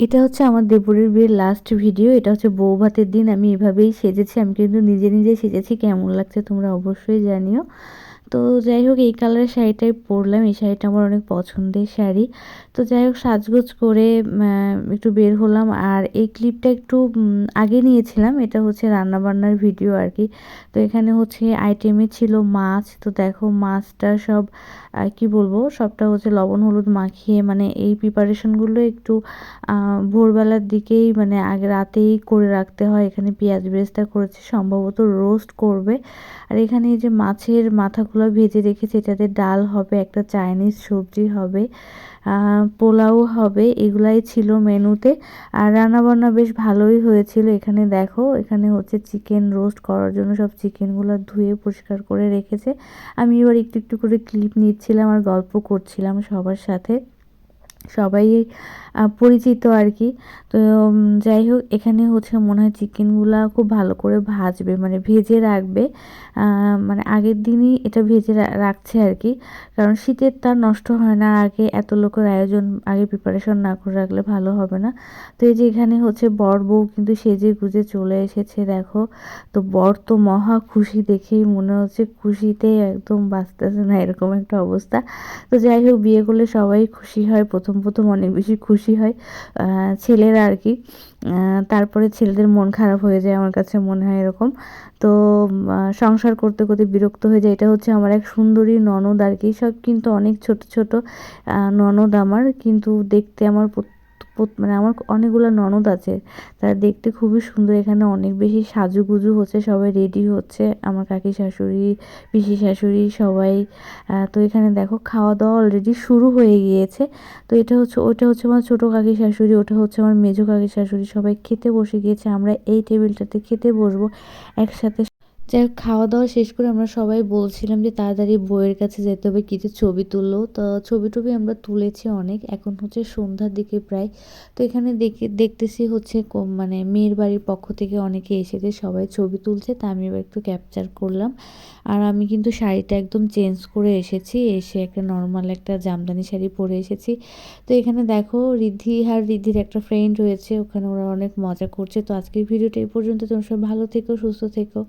এটা হচ্ছে আমার দেবরের বিয়ের লাস্ট ভিডিও। এটা হচ্ছে বউ ভাতের দিন আমি এভাবেই সেজেছি। আমি কিন্তু নিজে, নিজে সেজেছি। কেমন লাগছে তোমরা অবশ্যই জানিও। তো যাই হোক এই কালারের শাড়িটাই পরলাম। এই শাড়িটা আমার অনেক পছন্দের শাড়ি। তো যাই হোক সাজগোজ করে একটু বের হলাম। আর এই ক্লিপটা একটু আগে নিয়েছিলাম। এটা হচ্ছে রান্নাবান্নার ভিডিও আর কি। তো এখানে হচ্ছে আইটেমে ছিল মাছ। তো দেখো মাছটা সব কি বলবো, সবটা হচ্ছে লবণ হলুদ মাখিয়ে, মানে এই প্রিপারেশনগুলো একটু ভোরবেলার দিকেই, মানে আগে রাতেই করে রাখতে হয়। এখানে পেঁয়াজ বেরেস্তা করেছে, সম্ভবত রোস্ট করবে। আর এখানে এই যে মাছের মাথাগুলো ভেজে রেখেছে, এটাতে ডাল হবে, একটা চাইনিজ সবজি হবে, পোলাও হবে, এগুলাই ছিল মেনুতে। আর রান্নাবান্না বেশ ভালোই হয়েছিল। এখানে দেখো, এখানে হচ্ছে চিকেন রোস্ট করার জন্য সব চিকেনগুলো ধুয়ে পরিষ্কার করে রেখেছে। আমি এবার একটু একটু করে ক্লিপ নিচ্ছিলাম আর গল্প করছিলাম সবার সাথে। সবাই পরিচিত আর কি। তো যাই হোক এখানে হচ্ছে মনে হয় চিকেনগুলা খুব ভালো করে ভাজবে, মানে ভেজে রাখবে। মানে আগের দিনই এটা ভেজে রাখছে আর কি, কারণ শীতের তার নষ্ট হয় না। আগে এত লোকের আয়োজন আগে প্রিপারেশন না করে রাখলে ভালো হবে না। তো এই যে এখানে হচ্ছে বর বউ কিন্তু সেজে গুজে চলে এসেছে দেখো। তো বর তো মহা খুশি, দেখেই মনে হচ্ছে খুশিতে একদম বাঁচতেছে না, এরকম একটা অবস্থা। তো যাই হোক বিয়ে করলে সবাই খুশি হয়, প্রথম প্রথম অনেক বেশি খুশি হয় ছেলেরা আর কি। তারপরে ছেলেদের মন খারাপ হয়ে যায়, আমার কাছে মনে হয় এরকম। তো সংসার করতে করতে বিরক্ত হয়ে যায়। এটা হচ্ছে আমার এক সুন্দরী ননদ আর কি। সব কিন্তু অনেক ছোট ছোট ননদ আমার, কিন্তু দেখতে আমার মানে আমার অনেকগুলো ননদ আছে, তারা দেখতে খুবই সুন্দর। এখানে অনেক বেশি সাজুগুজু হচ্ছে, সবাই রেডি হচ্ছে, আমার কাকি শাশুড়ি, পিসি শাশুড়ি সবাই। তো এখানে দেখো খাওয়া দাওয়া অলরেডি শুরু হয়ে গিয়েছে। তো ওটা হচ্ছে আমার ছোটো কাকি শাশুড়ি, ওটা হচ্ছে আমার মেজো কাকি শাশুড়ি, সবাই খেতে বসে গিয়েছে। আমরা এই টেবিলটাতে খেতে বসবো একসাথে। যাই হোক খাওয়া দাওয়া শেষ করে আমরা সবাই বলছিলাম যে তাড়াতাড়ি বইয়ের কাছে যেতে হবে, কিছু ছবি তুললো। তো ছবি টবি আমরা তুলেছি অনেক। এখন হচ্ছে সন্ধ্যার দিকে প্রায়। তো এখানে দেখতেছি হচ্ছে মানে মেয়ের বাড়ির পক্ষ থেকে অনেকে এসেছে, সবাই ছবি তুলছে, তা আমি এবার একটু ক্যাপচার করলাম। আর আমি কিন্তু শাড়িটা একদম চেঞ্জ করে এসেছি, এসে একটা নর্মাল একটা জামদানি শাড়ি পরে এসেছি। তো এখানে দেখো রিদ্ধি আর রিদ্ধির একটা ফ্রেন্ড রয়েছে, ওখানে ওরা অনেক মজা করছে। তো আজকের ভিডিওটা এই পর্যন্ত। তোমরা সব ভালো থেকো, সুস্থ থেকো।